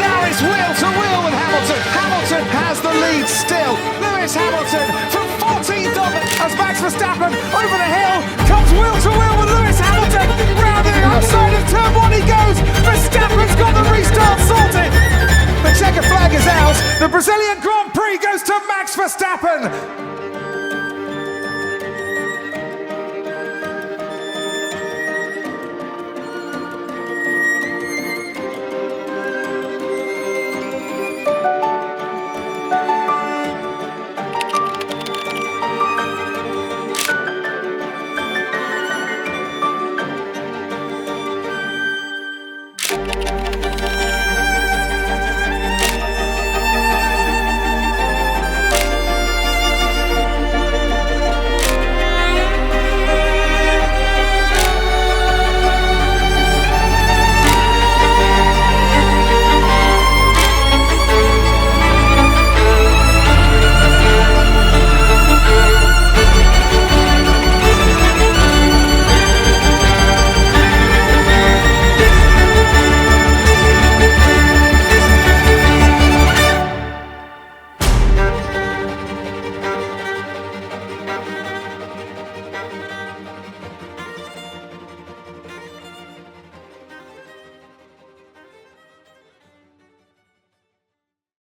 Now it's wheel to wheel with Hamilton. Hamilton has the lead still. Lewis Hamilton from 14th on as Max Verstappen over the hill comes wheel to wheel with Lewis Hamilton. Round the outside of turn one he goes. Verstappen's got the restart sorted. The checker flag is out. The Brazilian Grand Prix goes to Max Verstappen.